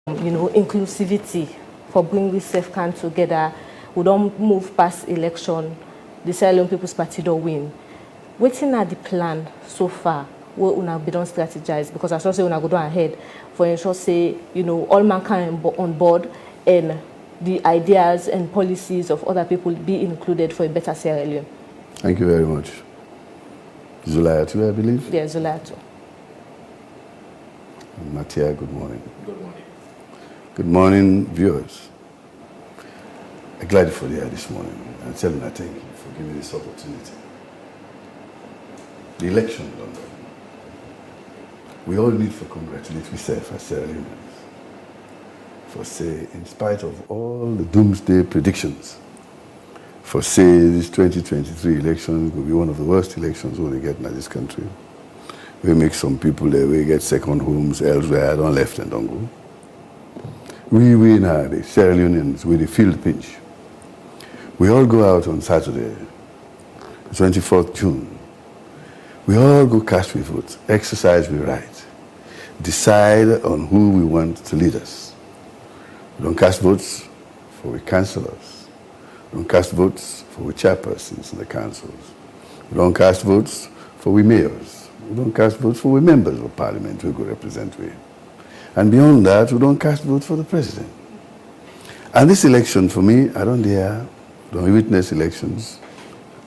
inclusivity for bringing self-can together. We don't move past election. The Sierra Leone People's Party don't win. Waiting at the plan so far, what una be don't strategize, because as I say, una go down ahead for ensure say all mankind on board and the ideas and policies of other people be included for a better Sierra Leone. Thank you very much. Zulayatu, I believe? Yeah, Zulayatu. Matia, good morning. Good morning. Good morning, viewers. I'm glad for you this morning. And tell me, thank you for giving me this opportunity. The election, London. We all need to congratulate ourselves as Sierra Leoneans. For say, in spite of all the doomsday predictions, for say this 2023 election will be one of the worst elections we'll get in this country. We make some people there, we get second homes elsewhere, don't left and don't go. We now, the Sierra Leoneans, with the field pinch. We all go out on Saturday, 24th June. We all go cast we vote, exercise we right, decide on who we want to lead us. We don't cast votes for we councillors. We don't cast votes for we chairpersons in the councils. We don't cast votes for we mayors. We don't cast votes for we members of parliament who go represent we. And beyond that, we don't cast votes for the president. And this election, for me, I don't witness elections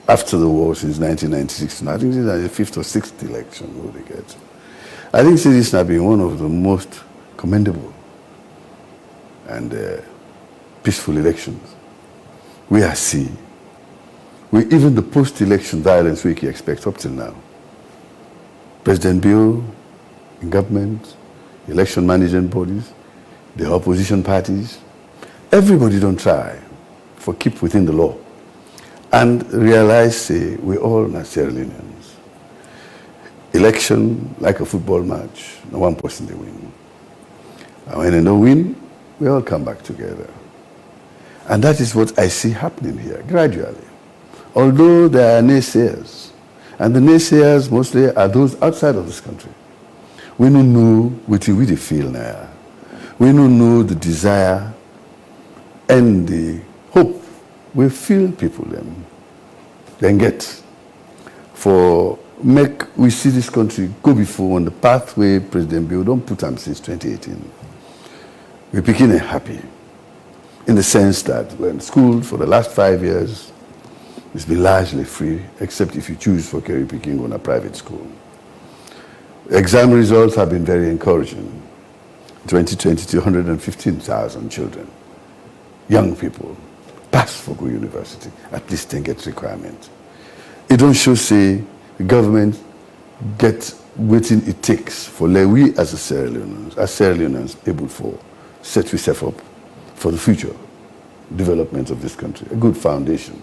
after the war since 1996. I think this is the fifth or sixth election we get. I think this has been one of the most commendable and peaceful elections we are seeing. Even the post-election violence we can expect up till now. President Bill, in government, election management bodies, the opposition parties, everybody don't try for keep within the law and realize, say, we all are Sierra Leoneans. Election, like a football match, no one person they win. And when they don't win, we all come back together. And that is what I see happening here, gradually. Although there are naysayers, and the naysayers mostly are those outside of this country. We don't know what we really feel now. We don't know the desire and the hope we feel people then get for make we see this country go before on the pathway President Bill don't put them since 2018. We're beginning happy in the sense that we're in school for the last 5 years. It's been largely free, except if you choose for Kerry Picking on a private school. Exam results have been very encouraging. 2020, 115,000 children, young people, pass for go university, at least 10 get requirement. It don't show, say, the government get what it takes for we as Sierra Leoneans, able for set ourselves up for the future development of this country, a good foundation.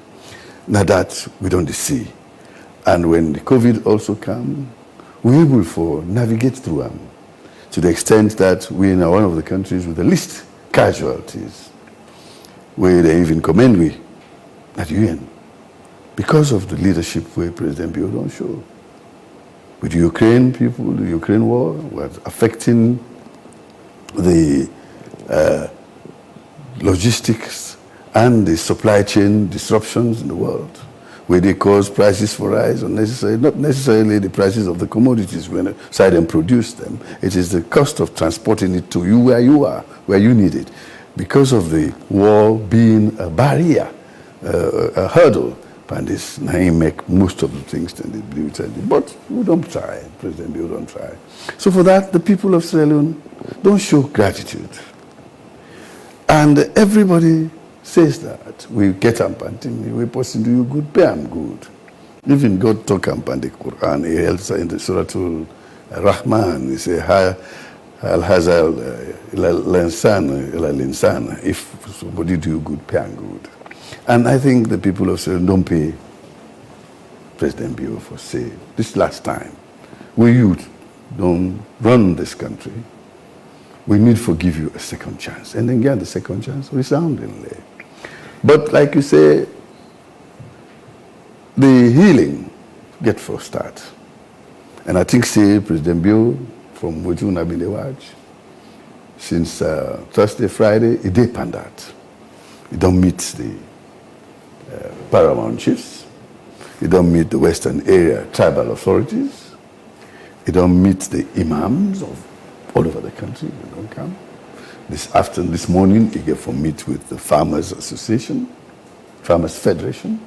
Now that we don't see. And when the COVID also come, we're able to navigate through them to the extent that we are one of the countries with the least casualties, where they even commend we at UN because of the leadership where President Bill don't show. With the Ukraine people, the Ukraine war was affecting the logistics and the supply chain disruptions in the world, where they cause prices for rise unnecessarily, not necessarily the prices of the commodities when side and produce them. It is the cost of transporting it to you where you are, where you need it. Because of the war being a barrier, a hurdle, and this now make most of the things that they believe. But we don't try, President Bill don't try. So for that, the people of Sierra Leone don't show gratitude. And everybody says that we get up and we person do you good, pay them good. Even God talk about the Quran, he else in the Surah Al-Rahman, he say, Al-Hazal Al-Insan, if somebody do you good, pay them good. And I think the people of Sierra Leone don't pay President Bill for say, this last time, we youth don't run this country, we need to give you a second chance. And then get the second chance resoundingly. But like you say, the healing get for start. And I think, say, President Bill, from which one I've been watch, since Thursday, Friday, it depend that. You don't meet the paramount chiefs. You don't meet the Western area tribal authorities. You don't meet the imams of all over the country. They don't come. This morning, you get for meet with the Farmers Association, Farmers Federation,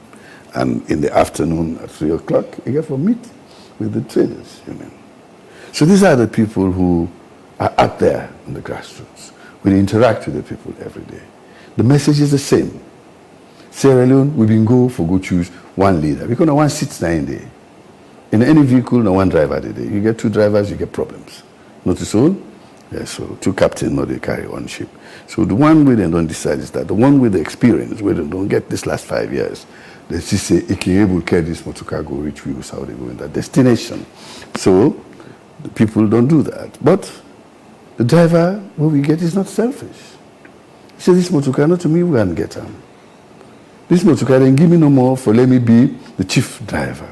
and in the afternoon at 3 o'clock, you get for meet with the Traders Union. So these are the people who are out there on the grassroots. We interact with the people every day. The message is the same. Sierra Leone, we been go choose one leader. Because no one sits there in there. In any vehicle, no one driver today. You get two drivers, you get problems. Notice all? Yeah, so two captains, no, they carry one ship. So the one way they don't decide is that the one with the experience, where they don't get this last 5 years, they just say, if you're able to carry this motorcar, go reach we how they go in that destination. So the people don't do that. But the driver, what we get is not selfish. He said, this motorcar, not to me, we can't get him. This motorcar, then give me no more for let me be the chief driver.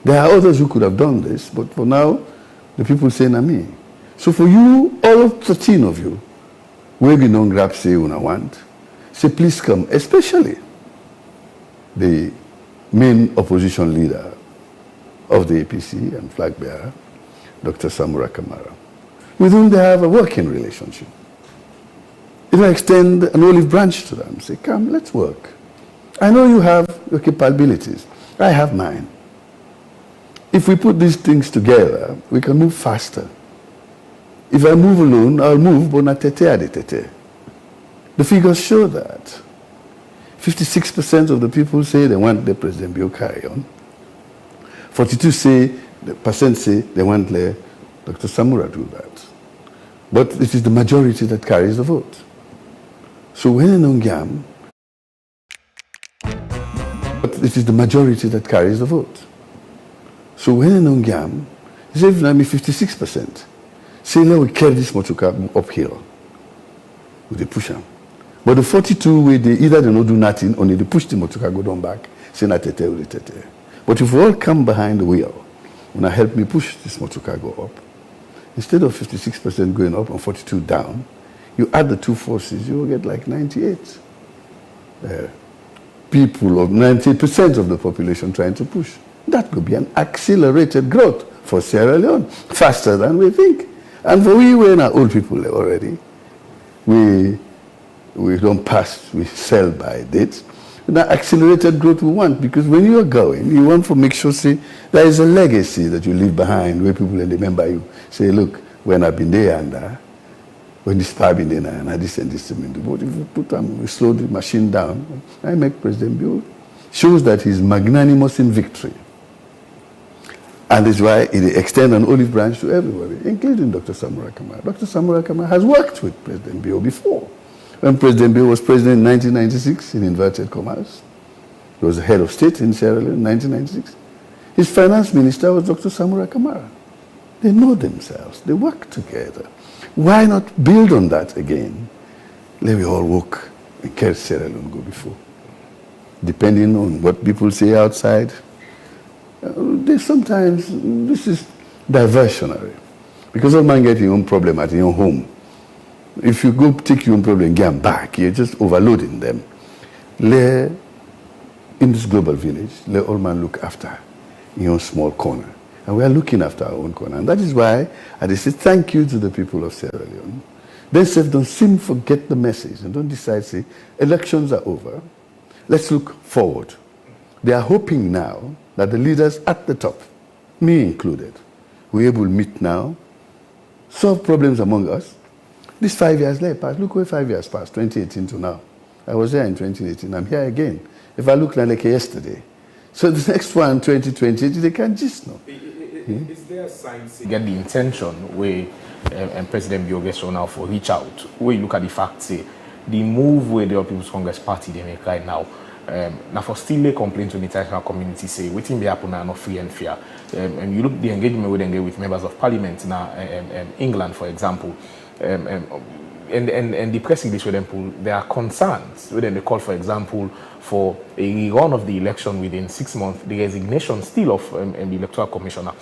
There are others who could have done this, but for now, the people say, na me. So for you, all 13 of you, where we don't grab say when I want, say please come, especially the main opposition leader of the APC and flag bearer, Dr. Samura Kamara, with whom they have a working relationship. If I extend an olive branch to them, say, come, let's work. I know you have your capabilities. I have mine. If we put these things together, we can move faster. If I move alone, I'll move, but not tete. The figures show that. 56% of the people say they want the President Bio carry on. 42% say they want Dr. Samura do that. But it is the majority that carries the vote. So when in Ongam, but it is the majority that carries the vote. So when in Ongam, it's even 56%. Say, now we carry this motorcar uphill. They push them. But the 42, where they either they don't do nothing, or they push the motorcar, go down back, say, na tete, or tete. But if we all come behind the wheel, when I help me push this motorcar go up, instead of 56% going up and 42 down, you add the two forces, you will get like 98. People of 90% of the population trying to push. That could be an accelerated growth for Sierra Leone, faster than we think. And for we were not old people already. We don't pass, we sell by dates. That accelerated growth we want, because when you are going, you want to make sure, say, there is a legacy that you leave behind where people remember you. Say, look, when I've been there and when this power been there and I this and this, but if you put them, we slow the machine down, I make President Bill, shows that he's magnanimous in victory. And that's why he extends an olive branch to everybody, including Dr. Samura Kamara. Dr. Samura Kamara has worked with President Bill before. When President Bill was president in 1996, in inverted commas, he was the head of state in Sierra Leone in 1996. His finance minister was Dr. Samura Kamara. They know themselves. They work together. Why not build on that again? Let me all work and carry Sierra Leone go before. Depending on what people say outside, sometimes this is diversionary. Because all man get your own problem at your own home. If you go take your own problem and get them back, you're just overloading them. In this global village, let all man look after your own small corner. And we are looking after our own corner. And that is why I say thank you to the people of Sierra Leone. They say don't seem to forget the message and don't decide, say, elections are over. Let's look forward. They are hoping now that the leaders at the top, me included, we're able to meet now, solve problems among us. These 5 years later passed. Look where 5 years passed, 2018 to now. I was there in 2018. I'm here again. If I look like yesterday. So the next one, 2020, they can just know. Is there a sign to get the intention where President Biogeso now for reach out, where you look at the fact, say, the move where the People's Congress Party they make right now, now for still a complaint to the international community, say, waiting be happen now, not free and fair. And you look the engagement we engage with members of parliament now, England, for example, and the press release with them pull, there are concerns when they call, for example, for a rerun of the election within 6 months, the resignation still of the electoral commissioner.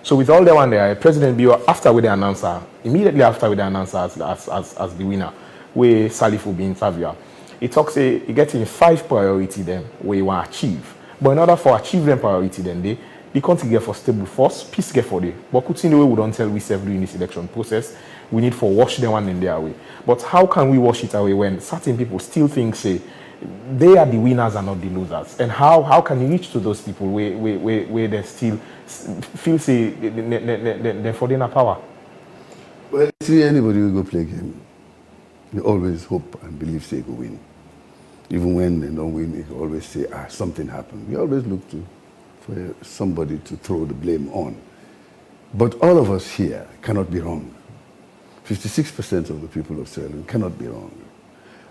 So with all that one there, President Bio, after with the announcer, immediately after with the announcer as the winner, where Salif will be interviewed, he talks, he getting 5 priority then where you want to achieve. But in order for achieve them priority then the country get for stable force, peace get for the. But putting the way we don't tell we self during this election process, we need for wash them one in their way. But how can we wash it away when certain people still think, say, they are the winners and not the losers? And how can you reach to those people where they still feel, say, they're for their power? Well, see, anybody will go play a game. They always hope and believe they go win. Even when they don't win, they always say, something happened. We always look for somebody to throw the blame on. But all of us here cannot be wrong. 56% of the people of Sierra Leone cannot be wrong.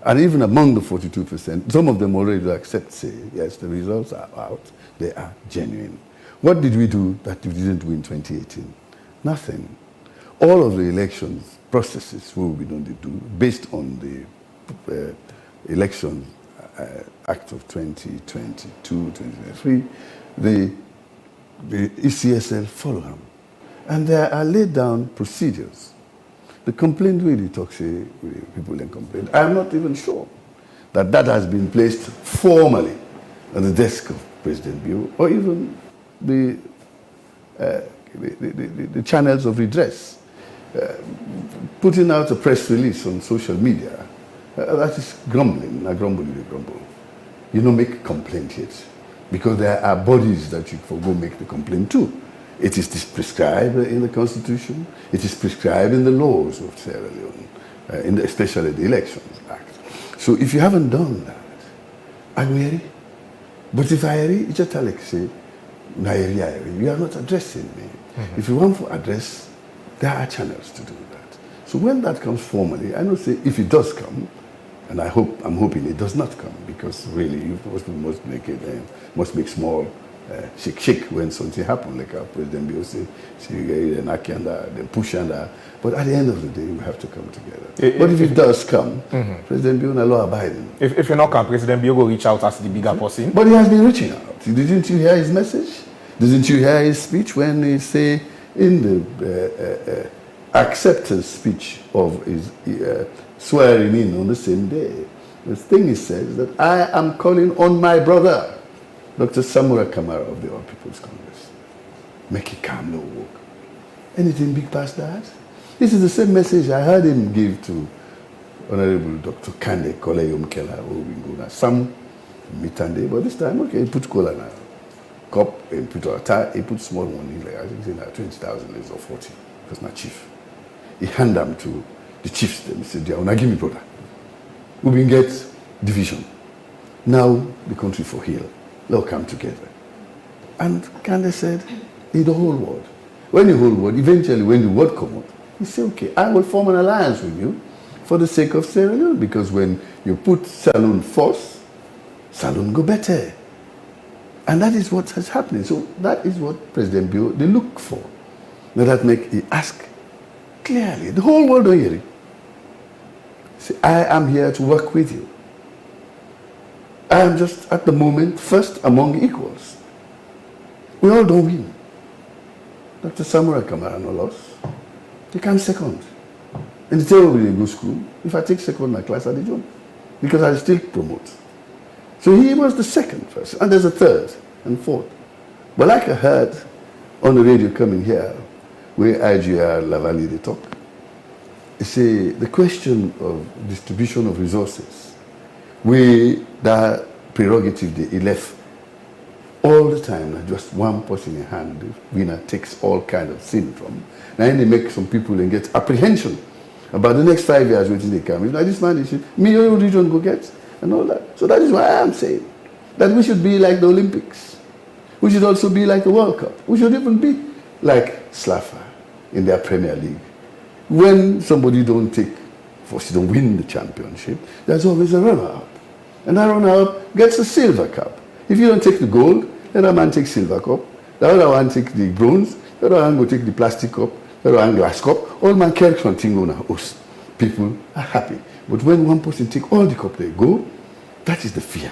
And even among the 42%, some of them already accept, say, yes, the results are out, they are genuine. What did we do that we didn't do in 2018? Nothing. All of the elections processes we don't do based on the Elections Act of 2022, 2023, the ECSL follow them. And there are laid down procedures. The complaint really talks to people in complaint. I am not even sure that that has been placed formally on the desk of President Bio or even the channels of redress. Putting out a press release on social media, that is grumbling, a grumble. You don't make a complaint yet, because there are bodies that you can go make the complaint to. It is prescribed in the Constitution. It is prescribed in the laws of Sierra Leone, especially the Elections Act. So if you haven't done that, I'm weary. But if I read, it's just like say, you are not addressing me. Mm-hmm. If you want to address, there are channels to do that. So when that comes formally, I know say if it does come, and I'm hoping it does not come, because really you must make it, must make small shake when something happens, like our President Bio say, then push under. But at the end of the day, we have to come together. But if it does come, President Bio is law abiding. If you're not come, President Bio will reach out as the bigger person. But he has been reaching out. Didn't you hear his message? Didn't you hear his speech when he say in the acceptance speech of his swearing in on the same day, the thing he says that I am calling on my brother, Dr. Samura Kamara of the All People's Congress. Make it calm, no work. Anything big past that? This is the same message I heard him give to Honorable Dr. Kande Koleyum Kela Owinguna. Some Mitande, but this time, okay, he put cola now. Cup, he put a tie, he put small one in, like I think it's like 20,000 or 40. Because not chief. He hand them to the chiefs. They said, "Yeah, give me brother. We will get division. Now the country for heal. They'll come together." And Kande said, in the whole world. When the whole world, eventually when the word come out, he said, okay, I will form an alliance with you for the sake of Sierra Leone, because when you put Salone first, Salone go better. And that is what has happened. So that is what President Bio, they look for. Now that make he ask clearly, the whole world don't hear it. Say, I am here to work with you. I am just at the moment first among equals. We all don't win. Dr. Samura Kamara no loss. They come second. And they tell me they go school. If I take second in my class, I did jump. Because I still promote. So he was the second person. And there's a third and fourth. But like I heard on the radio coming here, where IGR Lavali they talk, they say the question of distribution of resources, where that prerogative they left all the time, not just one person in hand, the winner takes all kind of sin from. Now they make some people and get apprehension about the next 5 years waiting they come. If like this man, me your region go get and all that. So that is why I am saying that we should be like the Olympics. We should also be like the World Cup. We should even be like Slpp in their Premier League. When somebody don't win the championship, there's always a runner-up. And that runner-up gets a silver cup. If you don't take the gold, the other man takes silver cup, the other one takes the bronze, the other one will take the plastic cup, the other one glass cup. All man carries something on a host. People are happy. But when one person takes all the cup they go, that is the fear.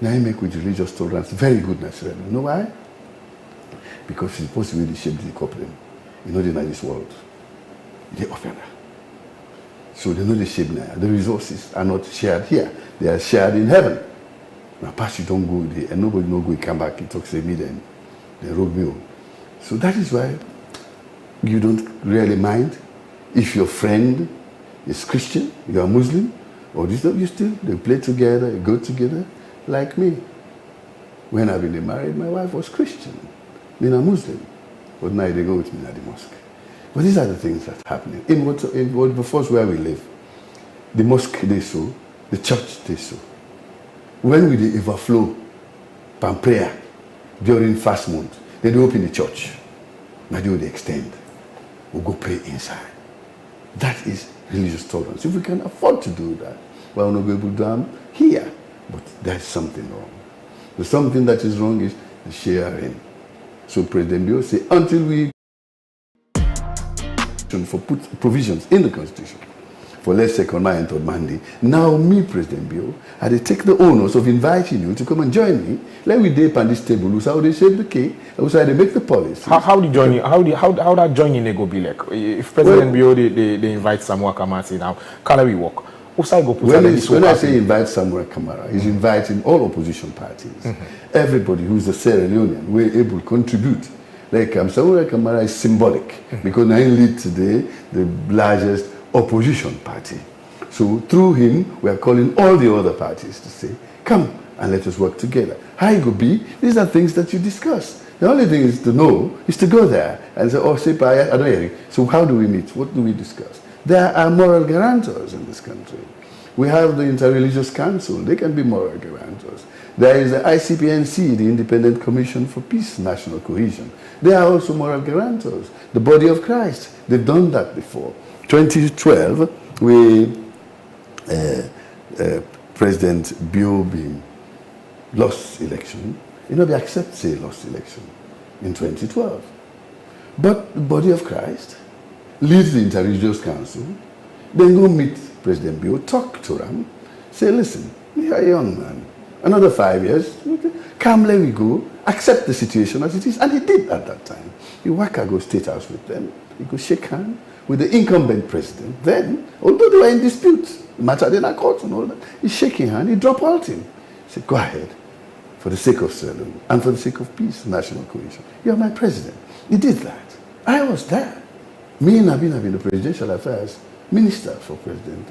Now I make with religious tolerance very good, Nasrani. You know why? because it's supposed to be the shape the coupling. You know, in this world, they offer. So they know the shape now. The resources are not shared here. They are shared in heaven. Now, past you don't go there, and nobody no go come back. He talks to me then. They rob me. So that is why you don't really mind if your friend is Christian, you are Muslim, or this, you still, they play together, you go together, like me. When I've been married, my wife was Christian, me a Muslim, but now they go with me at the mosque. But these are the things that are happening. In what first where we live, the mosque they so, the church they so. When we the overflow, pan prayer, during fast month, they do open the church. Now they extend. We'll go pray inside. That is religious tolerance. If we can afford to do that, well, we'll not be able to do them here. But there's something wrong. The something that is wrong is the sharing. So President Bio say, until we for put provisions in the Constitution for, let's say, on my and third Monday, now me, President Bio, I take the onus of inviting you to come and join me. Let me dip on this table, how they shape the cake, how they make the policy. How do you join? How that joining they go be like? If President Bio they invite Samura Kamara now, can we work? When I say invite Samura Kamara, he's inviting all opposition parties, everybody who's a Sierra Leonean, we're able to contribute. Like Samura Kamara is symbolic because now he leads today the largest opposition party. So through him, we are calling all the other parties to say, come and let us work together. How it could be, these are things that you discuss. The only thing is to know is to go there and say, oh, Slpp, I don't hear you. So how do we meet? What do we discuss? There are moral guarantors in this country. We have the Interreligious Council. They can be moral guarantors. There is the ICPNC, the Independent Commission for Peace, National Cohesion. They are also moral guarantors. The Body of Christ, they've done that before. 2012, President Bio lost election. You know, they accept say lost election in 2012. But the Body of Christ leads the Interreligious Council, then go meet President Bio, talk to him, say, listen, you're a young man. Another 5 years, come, let me go, accept the situation as it is. And he did at that time. He go State House with them. He go shake hands with the incumbent president. Then, although they were in dispute, the matter in a court and all that, he's shaking hand, he dropped all him. He said, go ahead, for the sake of Salone and for the sake of peace, national cohesion. You're my president. He did that. I was there. Me and Nabin have been the presidential affairs minister for President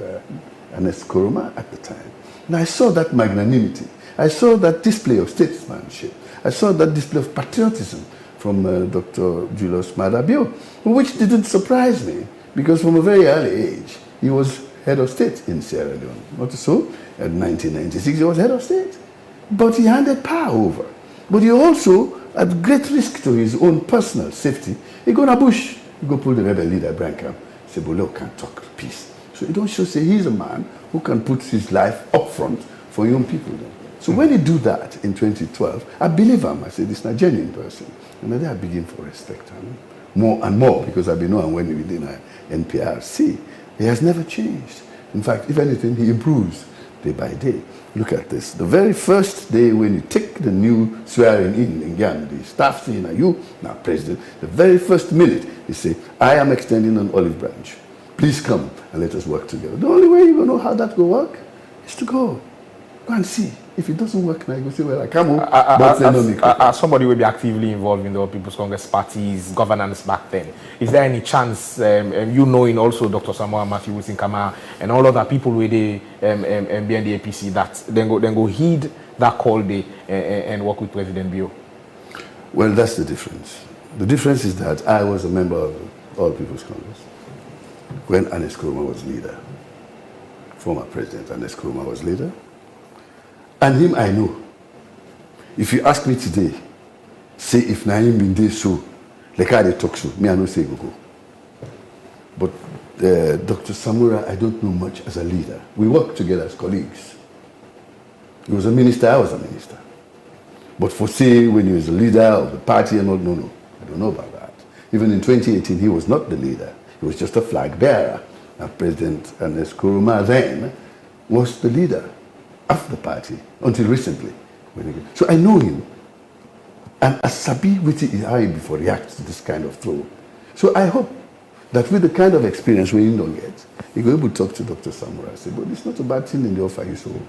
Ernest Koroma at the time. And I saw that magnanimity. I saw that display of statesmanship. I saw that display of patriotism from Dr. Julius Madabio, which didn't surprise me, because from a very early age, he was head of state in Sierra Leone. Not so, in 1996, he was head of state. But he handed power over. But he also, at great risk to his own personal safety, he go to bush, he go pull the rebel leader, Brankham, say, Bolo can't talk peace. So he don't show, say, he's a man who can put his life up front for young people. So when he do that in 2012, I believe him. I say, this is a genuine person. And then I begin to respect him more and more, because I've been known when he was in NPRC. He has never changed. In fact, if anything, he improves day by day. Look at this. The very first day when you take the new swearing in Ghana, the staff saying, are you now president? The very first minute, he say, I am extending an olive branch. Please come and let us work together. The only way you will know how that will work is to go and see. If it doesn't work now, you go say, well, I can't move. As somebody will be actively involved in the People's Congress Party's governance back then, is there any chance, you knowing also Dr. Samura Matthew Wilson Kamara and all other people with the BND APC, that then go heed that call day and work with President Bio? Well, that's the difference. The difference is that I was a member of the All People's Congress when Ernest Koroma was leader. Former President Ernest Koroma was leader. And him I know. If you ask me today, say if Naim been there so, like how they talk so, me I know say go. But Dr. Samura, I don't know much as a leader. We work together as colleagues. He was a minister, I was a minister. But for say when he was a leader of the party and all, no, I don't know about that. Even in 2018, he was not the leader. He was just a flag bearer. And President Ernest Koroma then was the leader of the party until recently. So I know him. And a sabi witty is how you before react to this kind of throw. So I hope that with the kind of experience we don't get, you go able to talk to Dr. Samura and say, but it's not a bad thing in the offer you sold.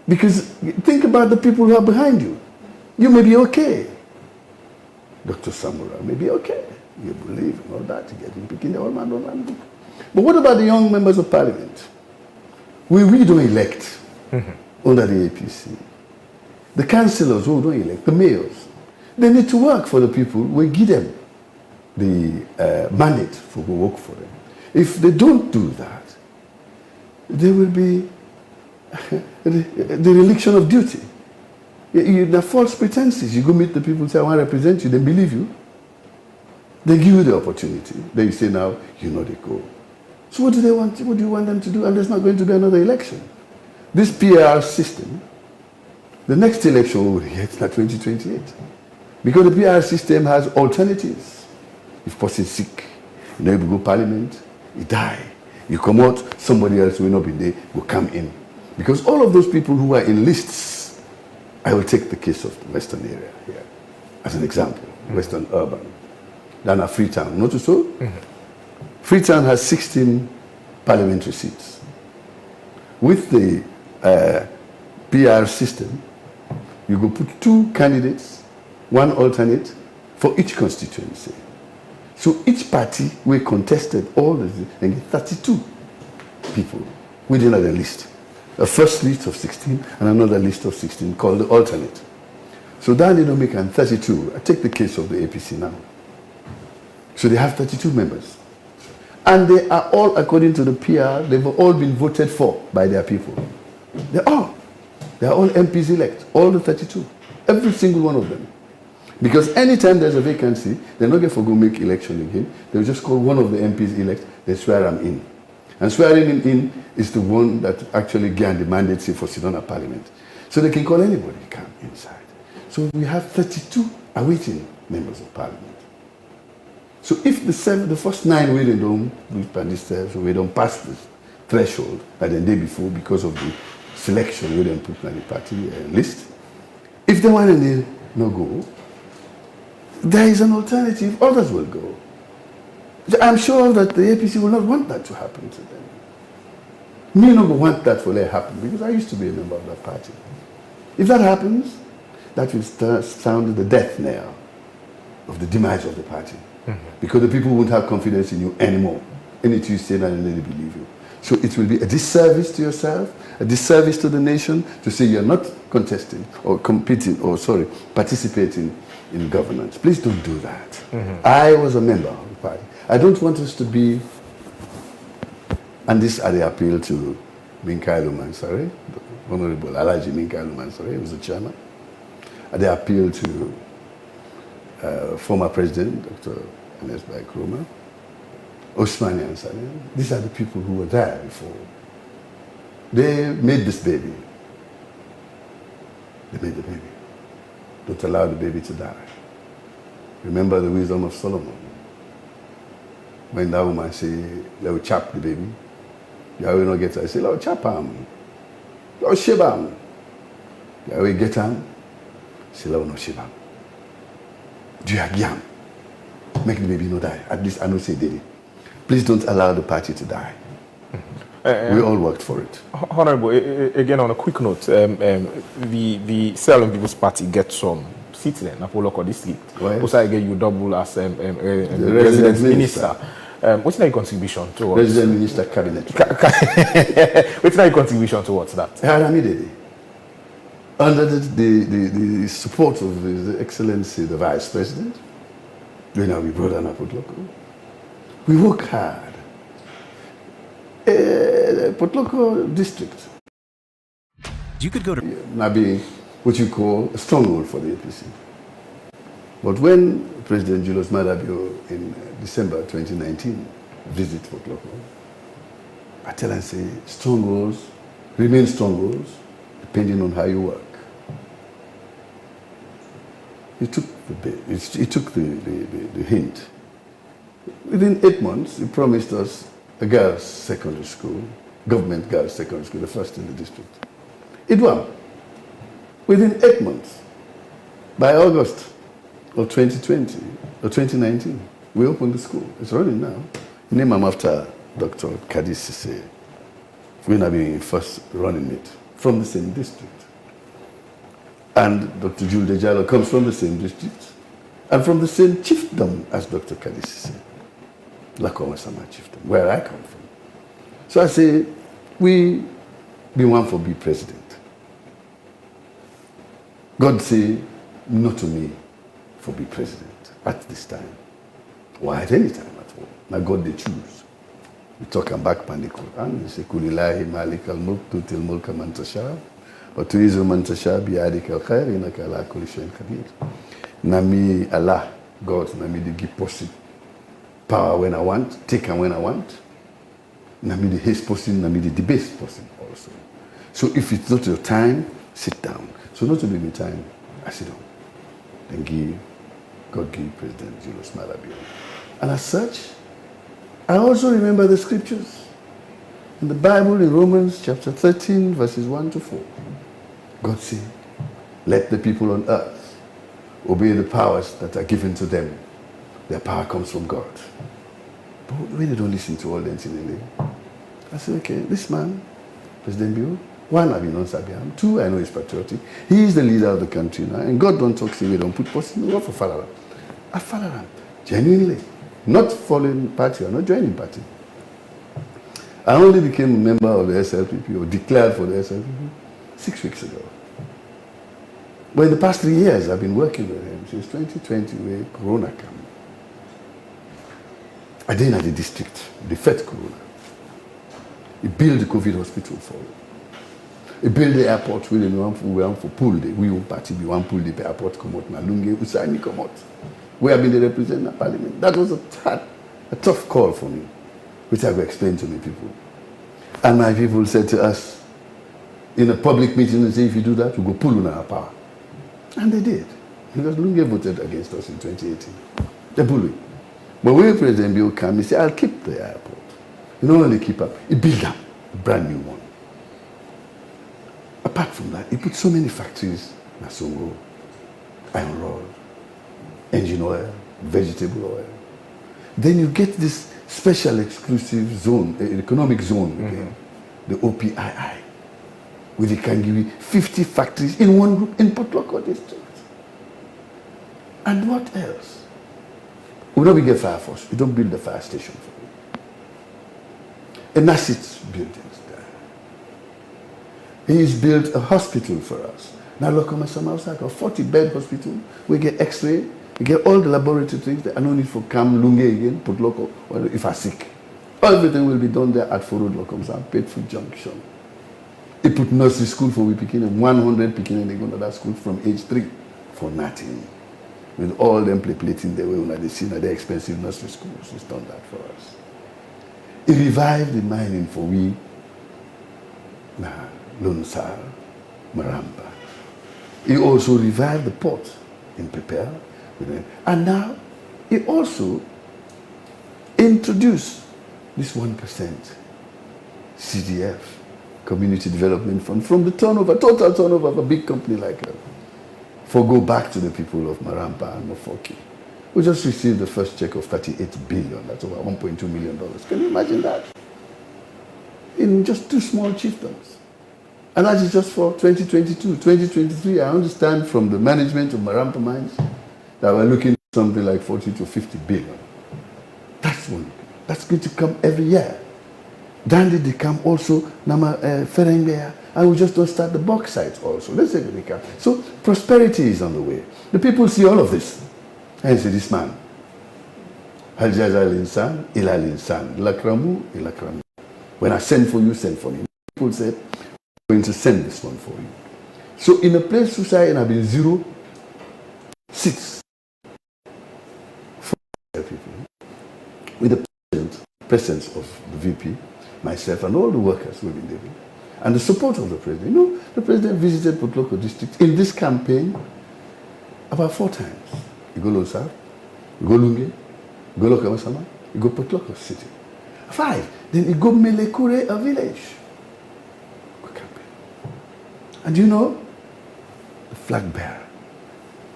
Because think about the people who are behind you. You may be okay. Dr. Samura may be okay. You believe in all that, you get him picking the old man. But what about the young members of parliament? We don't elect under the APC. The councillors who don't elect, the mayors, they need to work for the people. We give them the mandate for who work for them. If they don't do that, there will be the religion of duty. The false pretenses. You go meet the people and say, I want to represent you. They believe you. They give you the opportunity. Then you say, now, you know they go. So what do they want? What do you want them to do? And there's not going to be another election. This PR system, the next election will get not 2028. Because the PR system has alternatives. If person is sick, you know, you go parliament, you die. You come out, somebody else will not be there, will come in. Because all of those people who are in lists, I will take the case of the Western area here as an example, Western urban. Then Freetown, not so? Freetown has 16 parliamentary seats. With the PR system, you go put 2 candidates, 1 alternate for each constituency. So each party we contested all this and get 32 people within the list. A first list of 16 and another list of 16 called the alternate. So that they don't make an 32. I take the case of the APC now. So they have 32 members. And they are all, according to the PR, they've all been voted for by their people. They are all MPs elect, all the 32. Every single one of them. Because anytime there's a vacancy, they're not going to go make election again. They'll just call one of the MPs elect, they swear I'm in. And swearing him in is the one that actually gained the mandate for Sidona Parliament. So they can call anybody to come inside. So we have 32 awaiting members of Parliament. So if the first 9 we don't we don't pass the threshold like the day before because of the selection we didn't put on the party list, if they want to no go, there is an alternative, others will go. I'm sure that the APC will not want that to happen to them. Me no want that to happen because I used to be a member of that party. If that happens, that will sound the death knell of the demise of the party. Because the people won't have confidence in you anymore. Anything you say, and they believe you. So it will be a disservice to yourself, a disservice to the nation to say you're not contesting or competing or, participating in governance. Please don't do that. I was a member of the party. I don't want us to be, and this are the appeal to Minkailu Mansare, Honorable Alaji Minkailu Mansare, who was the chairman. The appeal to former President, Dr. Ernest Bai Krumah, Osmani Ansari. These are the people who were there before. They made this baby. They made the baby. Don't allow the baby to die. Remember the wisdom of Solomon. When that woman say, they will chop the baby, Yahweh not get her. I say, Lord, chop him. Lord, shave him. Yahweh get him. Say, Lord, no shave him. Do you have make the baby not die? At least I know say daily. Please don't allow the party to die. We all worked for it. Honorable, again on a quick note, the Salone People's Party gets some seats there in Apollo district. Also, I get you double as the resident minister. What's your contribution towards Resident Minister Cabinet? What's your contribution towards that? Under the support of His Excellency, the Vice President, we brought an Potloko. We work hard. Potloko district. You could go to Nabi, what you call a stronghold for the APC. But when President Julius Madabio in December 2019 visited Potloko, I tell and say strongholds remain strongholds depending on how you work. He took the hint. Within 8 months, he promised us a girls' secondary school, government girls' secondary school, the first in the district. It won. Within 8 months, by August of 2020 or 2019. We opened the school. It's running now. Name them after Dr. Kadis Sise. We're not being first running it from the same district. And Dr. Jules Dejalo comes from the same district and from the same chiefdom as Dr. Kadis Sise, Lakoma Sama chiefdom, where I come from. So I say, we be one for be president. God say, no to me for be president at this time, or at any time at all. Now God they choose. We talk and back panic Quran. We say, Kulilahi malik al-mulk tutil mulka man tasha, wa tuizu man tasha bi'adik al-khair, inaka ala kulli shay'in qadir. Nami Allah, God, nami the give person power when I want, take and when I want. Nami the haste person, nami the debase person also. So if it's not your time, sit down. So not to be my time, I sit down. Then God give President Julius Malabia. And as such, I also remember the scriptures. In the Bible, in Romans chapter 13, verses 1 to 4. God said, let the people on earth obey the powers that are given to them. Their power comes from God. But when they don't listen to all them things, I said, okay, this man, President Bill, one, I've been on Sabiam. Two, I know he's patriotic. He is the leader of the country now. And God don't talk to me, don't put person, not for Falaram. I Falaram, genuinely. Not following party or not joining party. I only became a member of the SLPP or declared for the SLPP 6 weeks ago. But in the past 3 years, I've been working with him since 2020 where Corona came. I did at the district, the fed Corona. He built the COVID hospital for it. He built the airport where we want for pool day. We want party, we want pool day, the airport come out, Malunge, Usani come out. We have been the representative of parliament. That was a tough call for me, which I will explain to my people. And my people said to us, in a public meeting, they say, if you do that, we go pull on our power. And they did. Because Lunge voted against us in 2018. They bullied. But when President Bill came, he said, I'll keep the airport. You not only keep up, he built up a brand new one. Apart from that, he put so many factories, Nasongo, iron rod, engine oil, vegetable oil. Then you get this special exclusive zone, economic zone again, the OPII, where they can give you 50 factories in one group in Port Loko district. And what else? We don't get fire force. We don't build the fire station for you. And that's buildings there. He's built a hospital for us. Now look at my house, like a 40-bed hospital. We get X-ray. We get all the laboratory things that I don't need for Cam Lunge again, Put Loco, or if I sick. Everything will be done there at Forod Locums and Bedford Junction. He put nursery school for we picking and 100 picking and they go to that school from age 3 for nothing. With all them plating the way when they see the expensive nursery schools. He's done that for us. He revived the mining for we, Lunsar, Maramba. He also revived the port in Prepare. And now, he also introduced this 1% CDF, Community Development Fund, from the turnover, total turnover of a big company like that, for go back to the people of Maramba and Mofoki. We just received the first check of 38 billion, that's over $1.2 million. Can you imagine that? In just 2 small chiefdoms. And that is just for 2022. 2023, I understand from the management of Maramba Mines that we're looking at something like 40 to 50 billion. That's one. That's going to come every year. Then they come also, Nama Ferengea, and we just don't start the bauxite also. Let's say they come. So prosperity is on the way. The people see all of this. And say, this man, Hal Jaza al-Insan, ila al-Insan, lakramu, ilakramu. When I send for you, send for me. People said, I'm going to send this one for you. So in a place society and I've been 0 seats for people with the presence of the VP, myself and all the workers who have been living, and the support of the president. You know, the president visited Port Loko district in this campaign about 4 times. You go Losar, you go Lunge, you go Lokamasama, you go Port Loko city. 5. Then you go Melekure, a village. And you know, the flag bearer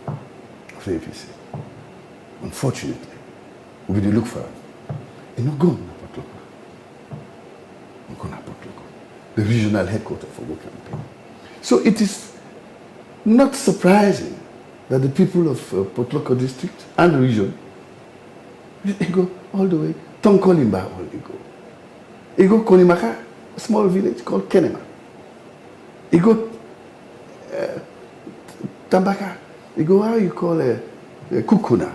of the APC, unfortunately, we will look for the regional headquarters for the campaign. So it is not surprising that the people of Potloko district and the region, they go all the way, Tonkolimba, they go Konimaka, a small village called Kenema. They go Tambaka, they go how you call Kukuna,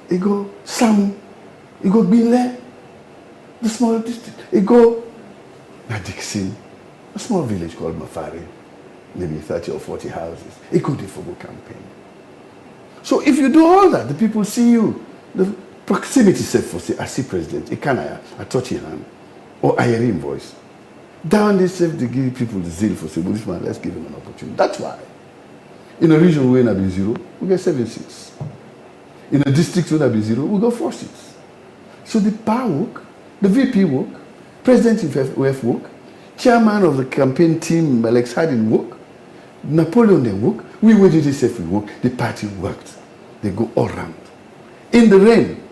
they go Samu, they go Binle, the small district, they go Nadixin, a small village called Mafari, maybe 30 or 40 houses. They go to Fogo campaign. So if you do all that, the people see you. The proximity set for say, I see President, Ikanaya, a touchy hand, or I hear him voice. Down they say they give people the zeal for say, well, this man, let's give him an opportunity. That's why. In a region where there be 0, we get 7 seats. In a district where there be 0, we got 4 seats. So the power work, the VP work, President UF work, chairman of the campaign team, Alex Hardin work, Napoleon then work, we waited to work, the party worked. They go all round. In the rain,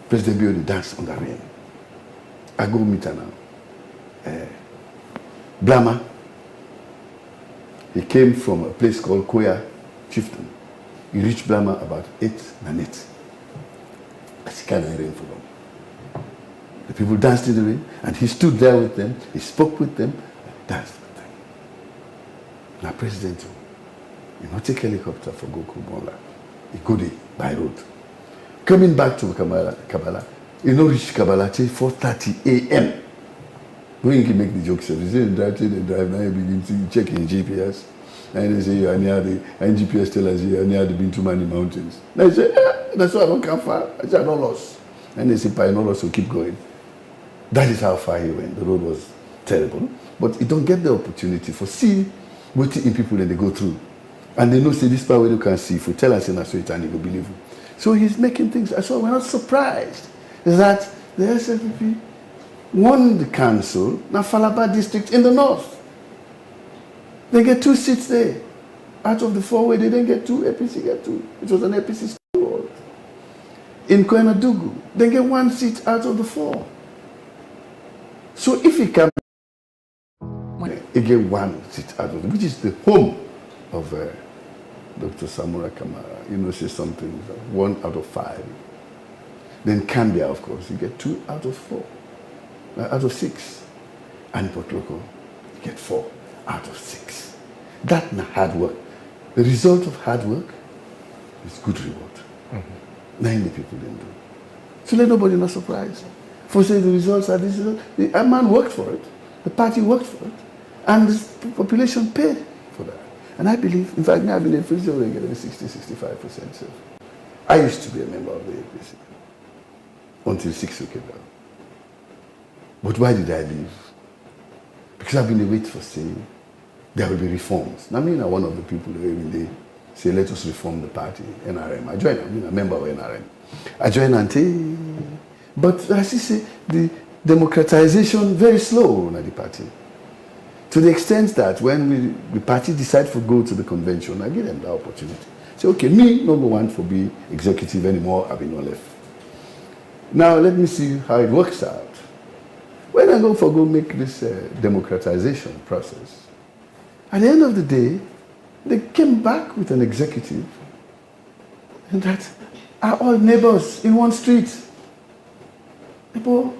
President Biodi danced on the rain. I go meet her now. Blama, he came from a place called Koya Chieftain. He reached Blama about 8 minutes. As he can't rain for them. The people danced in the rain, and he stood there with them, he spoke with them, danced with them. Now, President, you not take helicopter for Goku Bonla. You go there by road. Coming back to Kabbalah, you know, reach Kabbalah till 4:30 a.m. When you can make the jokes, you say they drive, now you begin to check in GPS. And they say you are near the, and GPS tell us you are near the Bintumani Mountains. And I say, that's why I don't come far. I say, I don't lost. And they say, I don't lost, so keep going. That is how far he went. The road was terrible. But you don't get the opportunity for see what in people that they go through. And they know, say, this power you can see. If you tell us in a sweet and you will believe him. So he's making things. So we're not surprised that the SLP won the council, now Falaba district in the north. They get 2 seats there. Out of the 4 where they didn't get 2, APC get 2. It was an APC stronghold. In Koenadugu, they get 1 seat out of the 4. So if he can, he get 1 seat out of it, which is the home of Dr. Samura Kamara. You know, say something, 1 out of 5. Then Cambia, of course, you get 2 out of 4, out of 6. And Potloko, you get 4 out of 6. That's hard work. The result of hard work is good reward. Many people didn't do. So let nobody not surprised. For say the results are this, a man worked for it, the party worked for it, and the population paid for that. And I believe, in fact, I've been a free zone getting 60-65%. So I used to be a member of the APC until 6 came down. But why did I leave? Because I've been a wait for saying there will be reforms. Now, I mean, I'm one of the people who they say, let us reform the party, NRM. I joined, I'm a member of NRM. I joined Ante, but as you say, the democratization very slow in the party. To the extent that when the party decide to go to the convention, I give them the opportunity. Say, okay, me no go want to be executive anymore, I've been no left. Now let me see how it works out. When I go make this democratization process, at the end of the day, they came back with an executive and that are all neighbors in one street. People,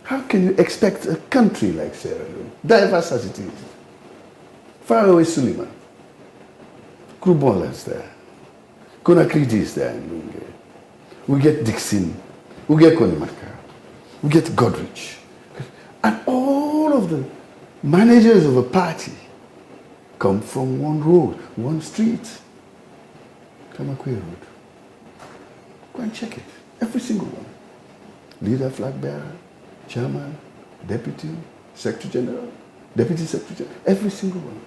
how can you expect a country like Sierra Leone, diverse as it is, far away Suleiman, Krubonla is there, Conakry is there in Lunge, we get Dixon, we get Konimaka, we get Godrich, and all of the managers of a party come from one road, one street, Kamakwe Road. Go and check it, every single one. Leader, flag bearer, chairman, deputy, secretary general, deputy secretary general, every single one.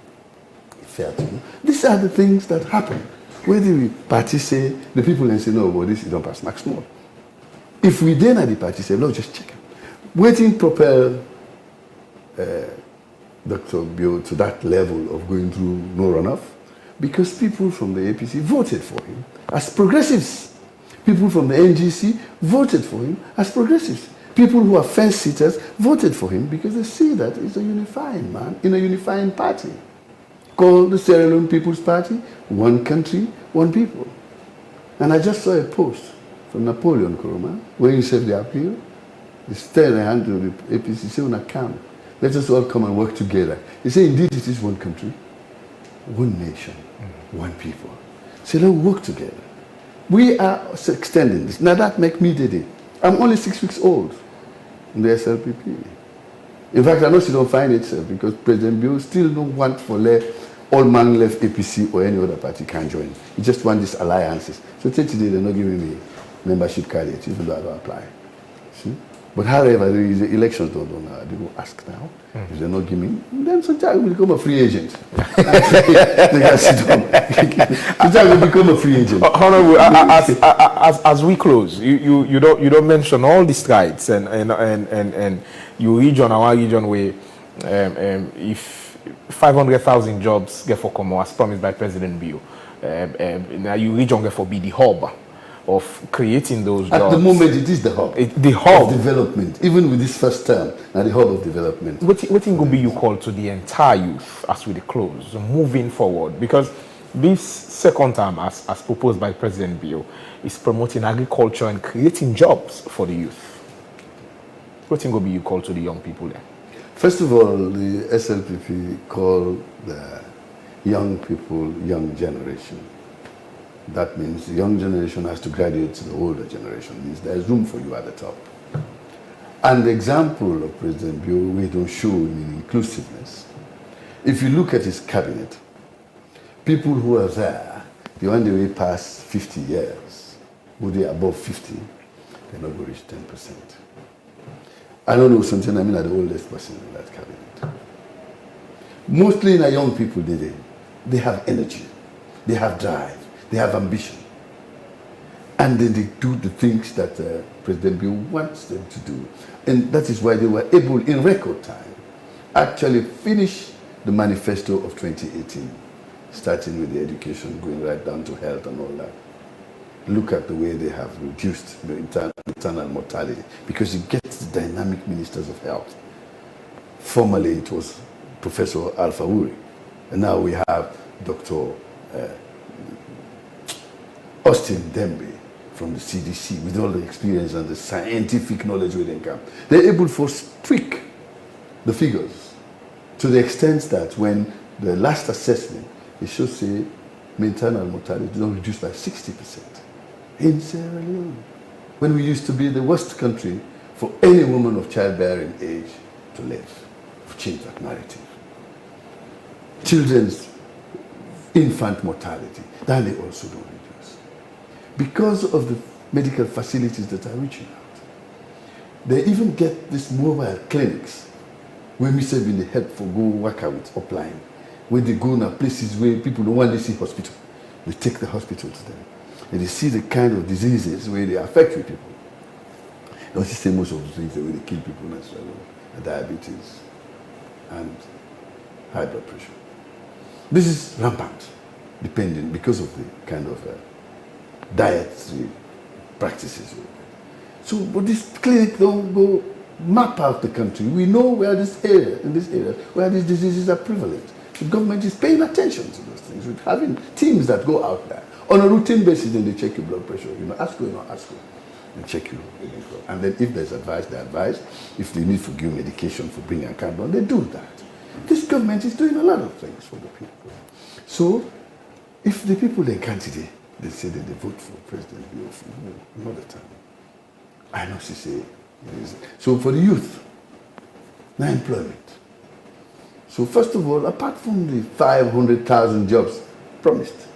Fair to you. These are the things that happen. Where the party say, the people then say, no, but this is not pass max small. If we then at the party say, no, just check it. Waiting propel Dr. Bio to that level of going through no runoff, because people from the APC voted for him as progressives. People from the NGC voted for him as progressives. People who are fence-sitters voted for him because they see that he's a unifying man in a unifying party called the Sierra Leone People's Party, one country, one people. And I just saw a post from Napoleon Nkrumah where he said the appeal. He's telling the hand to the APC, say, "Una come. Let us all come and work together." He said, indeed, it is one country, one nation, one people. So let's work together. We are extending this. Now that makes me Dede. I'm only 6 weeks old in the SLPP. In fact, I know she don't find it, sir, because President Bio still don't want for all man left APC or any other party can join. He just want these alliances. So today they're not giving me membership card yet, even though I don't apply. See? But however, there is the elections don't know. They go ask now. If they're not giving, then sometimes will become a free agent. They can sit down. Sometimes will become a free agent. Honorable, as we close, you don't mention all the strides and you region our region where if 500,000 jobs get for Kamara as promised by President Bio, now you region get for be the hub of creating those jobs. At the moment, it is the hub. The hub of development. Even with this first term, now the hub of development. What will be you call to the entire youth as we close, moving forward? Because this second term, as proposed by President Bio, is promoting agriculture and creating jobs for the youth. What will be you call to the young people there? First of all, the SLPP call the young people, young generation. That means the young generation has to graduate to the older generation. It means there's room for you at the top. And the example of President Bio, we don't show in inclusiveness. If you look at his cabinet, people who are there, the one they way past 50 years, who they are above 50, they're not going to reach 10%. I don't know something, I mean, I'm the oldest person in that cabinet. Mostly in our young people, they have energy, they have drive, they have ambition. And then they do the things that President Bio wants them to do. And that is why they were able, in record time, actually finish the manifesto of 2018, starting with the education, going right down to health and all that. Look at the way they have reduced the internal mortality, because you get the dynamic ministers of health. Formerly it was Professor Alpha Uri, and now we have Dr. Austin Dembe from the CDC with all the experience and the scientific knowledge within camp. They're able to tweak the figures to the extent that when the last assessment, it should say maternal mortality is reduced by 60% in Sierra Leone, when we used to be the worst country for any woman of childbearing age to live. We've changed that narrative. Children's infant mortality, that they also don't reduce. Because of the medical facilities that are reaching out. They even get these mobile clinics where we say when they help for go work out with upline, when they go in places where people don't want to see hospital, they take the hospital to them. And they see the kind of diseases where they affect people. Don't you say most of the things that they kill people naturally, diabetes and high blood pressure. This is rampant, depending because of the kind of dietary practices. So, but this clinic don't go map out the country. We know where this area, in this area, where these diseases are prevalent. The government is paying attention to those things, with having teams that go out there on a routine basis, and they check your blood pressure. You know, ASCO, you know, ASCO, and check you. And then if there's advice, they advise. If they need for give medication for bringing a card down, they do that. This government is doing a lot of things for the people. So, if the people they candidate, they say that they vote for President Bio, another time. I know she say. So for the youth, now employment. So first of all, apart from the 500,000 jobs promised,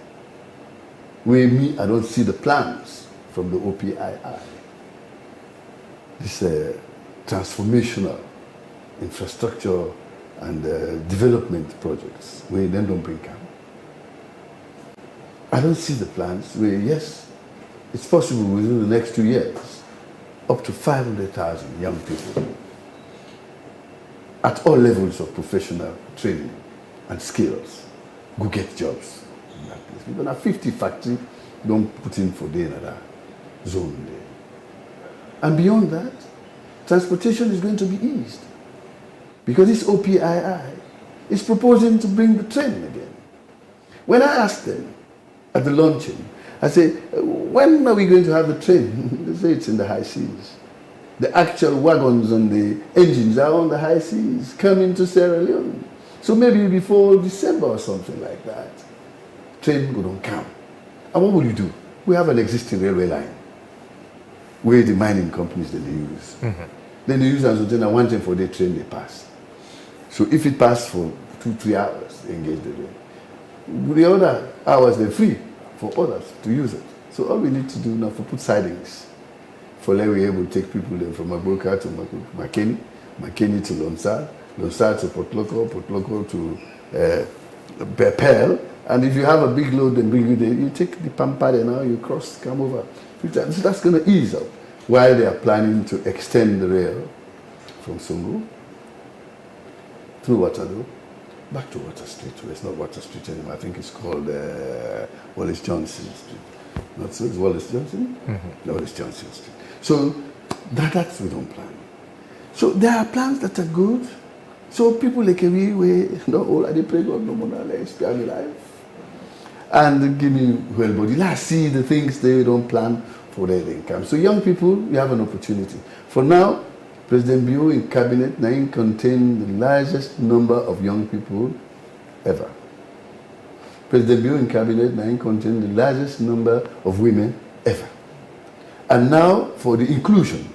I don't see the plans from the OPII. This transformational infrastructure and development projects where they don't bring camp. I don't see the plans where, yes, it's possible within the next 2 years, up to 500,000 young people at all levels of professional training and skills go get jobs in that place. We're going to have 50 factories, don't put in for day and that. zone there. And beyond that, transportation is going to be eased. Because this OPII is proposing to bring the train again. When I asked them at the launching, I said, when are we going to have the train? They say it's in the high seas. The actual wagons and the engines are on the high seas, coming to Sierra Leone. So maybe before December or something like that, train don't come. And what will you do? We have an existing railway line where the mining companies that they use. Then they use as a one time for the train they pass. So if it passes for 2-3 hours, they engage the rail. The other hours they're free for others to use it. So all we need to do now for put sidings for let we able to take people then from Magboka to Makeni, Makeni to Lonsar, Lonsar to Potloko, Potloko to Pearl. And if you have a big load and bring you there, you take the Pampa and now you cross, come over. So that's going to ease up while they are planning to extend the rail from Songo through Waterloo back to Water Street. Well, it's not Water Street anymore. I think it's called Wallace Johnson Street. Not so, it's Wallace Johnson? No, Wallace Johnson Street. So that's we don't plan. So there are plans that are good. So people like me, we all they pray God no more less, spare me life. And give me well body. Let's see the things they don't plan for their income. So young people, you have an opportunity. For now, President Bio in cabinet now contained the largest number of young people ever. President Bio in cabinet now contained the largest number of women ever. And now for the inclusion,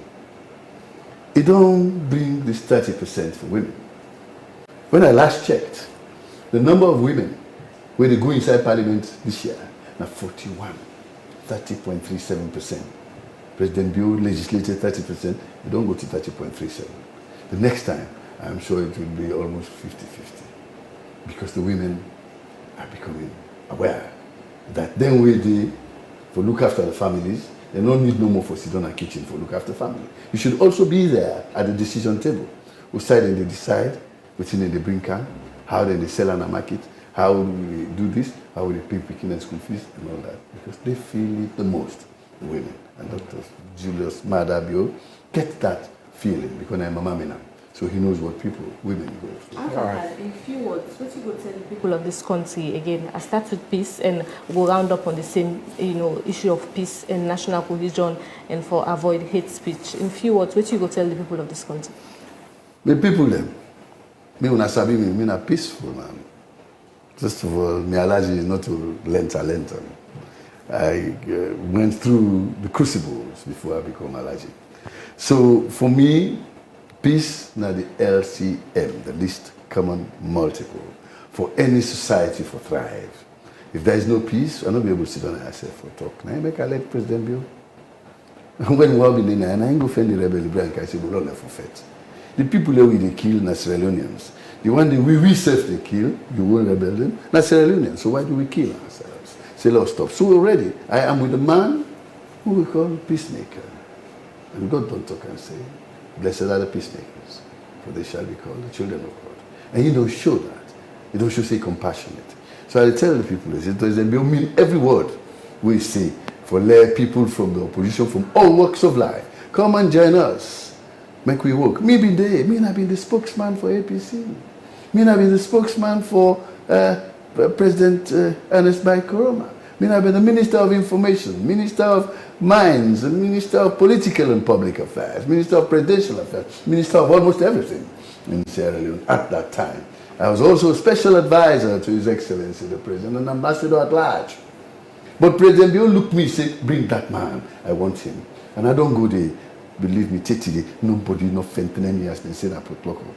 it don't bring this 30% for women. When I last checked, the number of women where they go inside parliament this year, now 41, 30.37%. President Bio legislated 30%, they don't go to 30.37. The next time, I'm sure it will be almost 50-50. Because the women are becoming aware that then we do for look after the families, they don't need no more for sit down and kitchen for look after family. You should also be there at the decision table. Which side they decide, which in they bring can, how they sell on the market, how will we do this, how will they pay picking and school fees and all that. Because they feel it the most, the women. And Dr. Julius Madabio get that feeling because I'm a mama now. So he knows what people, women go through. In few words, what you go tell the people of this country again? I start with peace and go round up on the same, issue of peace and national cohesion and for avoid hate speech. In few words, what you go tell the people of this country? The people them, me when I sabi me na peaceful man. First of all, my allergy is not to lenta. I went through the crucibles before I became allergic. So for me, peace na the LCM, the least common multiple, for any society for thrive. If there is no peace, I'll not be able to sit down and myself for talk. Now I make a like President Bio. When we have been in there, and I go find the rebel branch, I say, we're not for fete. The people that we kill na Sierra Leoneans. The one that we self they kill, you won't rebel them, na Sierra Leoneans. So why do we kill ourselves? Say, let's stop. So already, I am with a man who we call peacemaker. And God don't talk and say, blessed are the peacemakers, for they shall be called the children of God. And you don't show that. You don't show say compassionate. So I tell the people, it doesn't mean every word we say for lay people from the opposition, from all walks of life. Come and join us. Make we work. Me been there. Me have been the spokesman for APC. Me have been the spokesman for President Ernest Bai Koroma. Me have been the Minister of Information, Minister of Mines, and Minister of Political and Public Affairs, Minister of Presidential Affairs, Minister of almost everything in Sierra Leone at that time. I was also a special advisor to His Excellency the President and Ambassador at large. But President Bio looked me and said, bring that man, I want him. And I don't go there, believe me, Titi, nobody, no fentanyl has been saying I put local.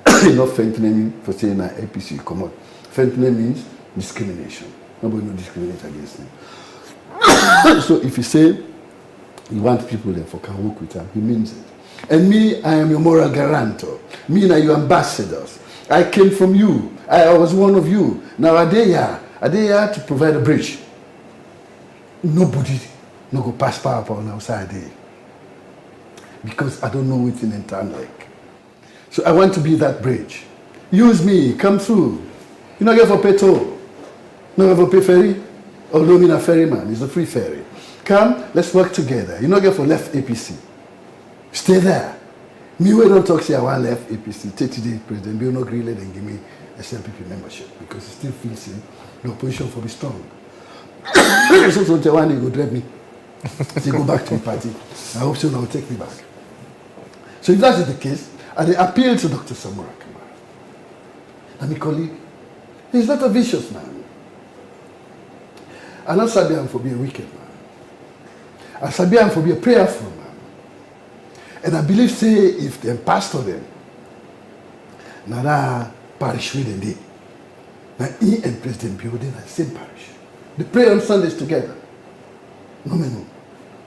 No fentanyl for saying that APC, come on. Fentanyl means discrimination. Nobody will discriminate against him. So if you say you want people there for can work with him, he means it. And me, I am your moral guarantor. Me and your ambassadors. I came from you. I was one of you. Now are they here to provide a bridge. Nobody no go pass power upon outside there. Because I don't know what's in town like. So I want to be that bridge. Use me, come through. You not get for pay toll. No ever pay ferry. Although I'm a ferryman, it's a free ferry. Come, let's work together. You know, get for left APC. Stay there. Me, we don't talk, say I want left APC. 30 days, President Bill no green, then give me a Slpp membership because he still feels the opposition for be strong. So one day go drive me. Say go back to the party. I hope so now will take me back. So if that is the case, I appeal to Dr. Samura Kamara. And my colleague, he's not a vicious man. I'm not Sabian for being a wicked man. I'm Sabian for being a prayerful man. And I believe, say, if them pastor them, now that parish with them, now he and President Bio, they are the same parish. They pray on Sundays together. No, no.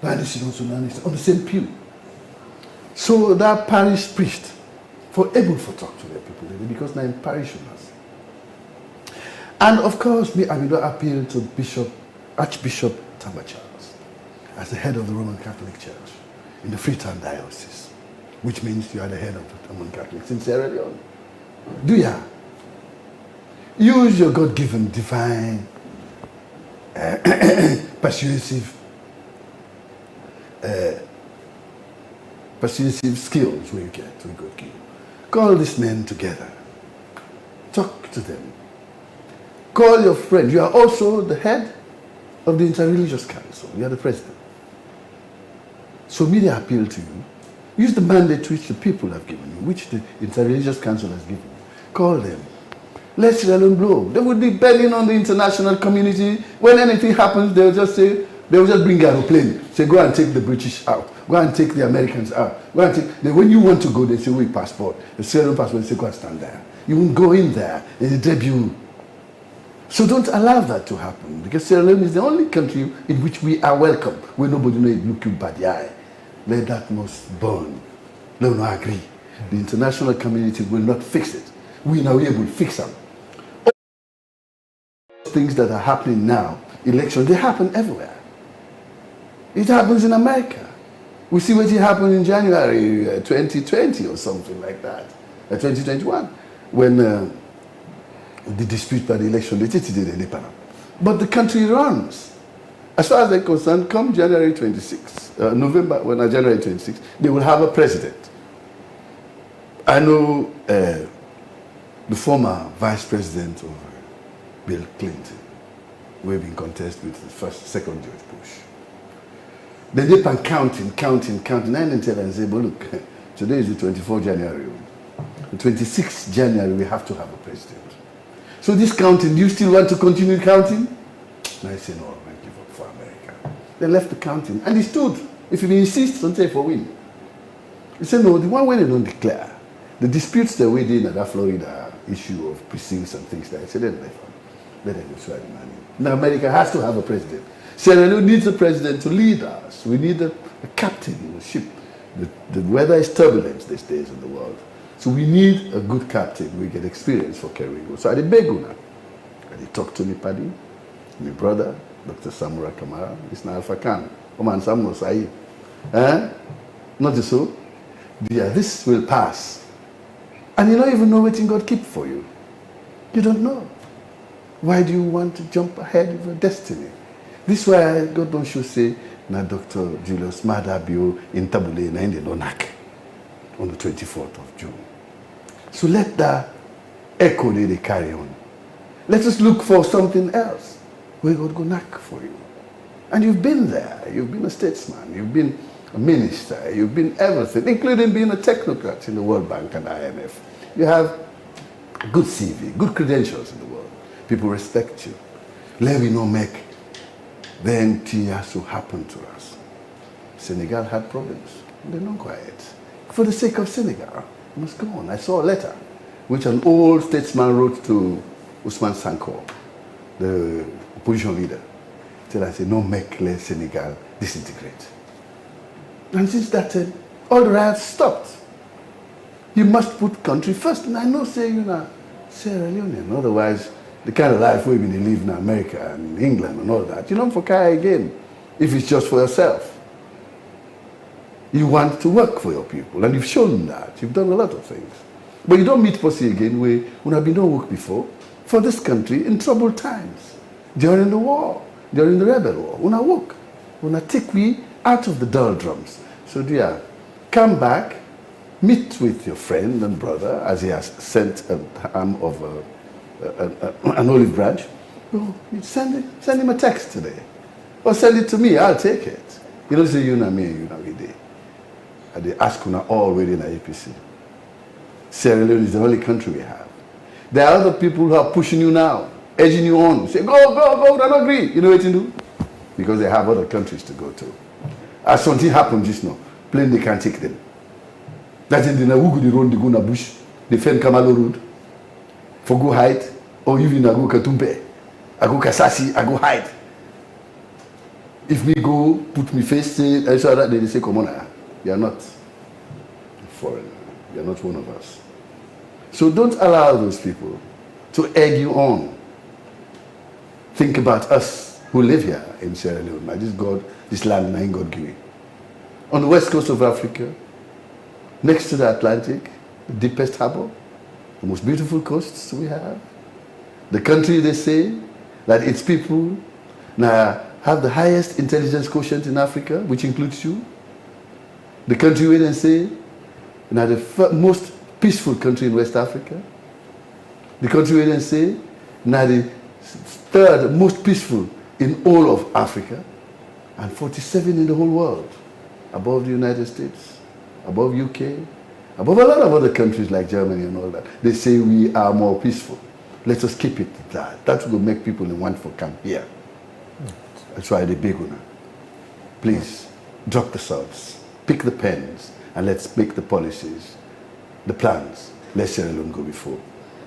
That is on the same pew. So that parish priest, for able to talk to their people, because now in parishioners. And of course, I will appeal to Archbishop Tamba Charles as the head of the Roman Catholic Church in the Freetown Diocese, which means you are the head of the Roman Catholics in Sierra Leone. Do ya? Use your God-given divine persuasive skills where you get to God give. Call these men together. Talk to them. Call your friend. You are also the head of the Interreligious Council. You are the president. So media appeal to you. Use the mandate which the people have given you, which the Interreligious Council has given you. Call them. Let Sierra Leone blow. They would be betting on the international community. When anything happens, they'll just say, they will just bring an aeroplane. Say, go and take the British out. Go and take the Americans out. Go and take. Then when you want to go, they say, wait, passport. The Sierra Leone passport, they say, go and stand there. You won't go in there and they debut. So don't allow that to happen, because Sierra Leone is the only country in which we are welcome, where nobody knows look you bad the eye. Let that must burn. No, no, I agree. The international community will not fix it. We now able to fix them. All things that are happening now, elections, they happen everywhere. It happens in America. We see what happened in January 2020 or something like that, 2021, when the dispute by the election, they did in Panama. But the country runs. As far as they're concerned, come January 26, January 26, they will have a president. I know the former vice president of Bill Clinton, who have been contested with the second George Bush. They keep on counting, and tell and say, but look, today is the 24th January. The 26th January, we have to have a president. So this counting, do you still want to continue counting? And I say, no, I give up for America. They left the counting, and he stood. If he insists, don't say for win. He said, no, the one way they don't declare, the disputes that we did in that Florida issue of precincts and things like that, I said, let them go swear the money. Now America has to have a president. Sierra Leone needs a president to lead us. We need a captain in the ship. The weather is turbulent these days in the world. So we need a good captain. We get experience for carrying. So I did beg una. I did talk to my paddy, my brother, Dr. Samura Kamara. It's not Alpha Khan. Oman Samuel Sai. Not so. Yeah, this will pass. And you don't even know what God keep for you. You don't know. Why do you want to jump ahead of your destiny? This is why God don't show say, na Dr. Julius Madabio in Tabule na in the Donak on the 24th of June. So let that echo they carry on. Let us look for something else where God go knock for you. And you've been there. You've been a statesman. You've been a minister. You've been everything, including being a technocrat in the World Bank and IMF. You have good CV, good credentials in the world. People respect you. Let me not make the empty has to happen to us. Senegal had problems. They're not quiet. For the sake of Senegal, we must go on. I saw a letter which an old statesman wrote to Ousmane Sanko, the opposition leader. Till I said, no make let Senegal disintegrate. And since that time, all the riots stopped. You must put country first. And I know, say, you know, Sierra Leone. Otherwise, the kind of life we live in America and England and all that, you don't forget again if it's just for yourself. You want to work for your people, and you've shown that. You've done a lot of things. But you don't meet Posse again where you have been no work before for this country in troubled times, during the war, during the rebel war. Una work. We'll take we out of the doldrums. So dear, come back, meet with your friend and brother as he has sent an arm of an olive branch. Oh, you send him a text today. Or send it to me, I'll take it. You don't say you and me and you and we day. And they ask you all already in the APC. Sierra Leone is the only country we have. There are other people who are pushing you now, edging you on. Say, go, go, go, don't agree. You know what to do? Because they have other countries to go to. As something happened just now, plane they can't take them. That's in the Nahugu, they run, they go in the bush, they fend Kamara Road, for go hide, or even I go Katumpe, I go Kasasi, I go hide. If me go, put me face, say, I saw that, they say, come on, you are not a foreigner, you are not one of us. So don't allow those people to egg you on. Think about us who live here in Sierra Leone. This land, and God give it. On the west coast of Africa, next to the Atlantic, the deepest harbor, the most beautiful coasts we have. The country, they say, that its people now have the highest intelligence quotient in Africa, which includes you. The country where they say, now the most peaceful country in West Africa. The country where they say, now the third most peaceful in all of Africa, and 47 in the whole world, above the United States, above UK, above a lot of other countries like Germany and all that. They say we are more peaceful. Let us keep it that. That will make people want to come here. That's why they beg on. Please, drop the swords, pick the pens, and let's make the policies, the plans. Let Sierra Leone go before.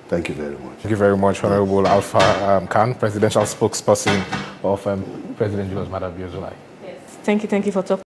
Thank you very much. Thank you very much, Honorable Alpha Khan, Presidential Spokesperson of President Julius Maada Bio Zulayi. Yes. Thank you for talking.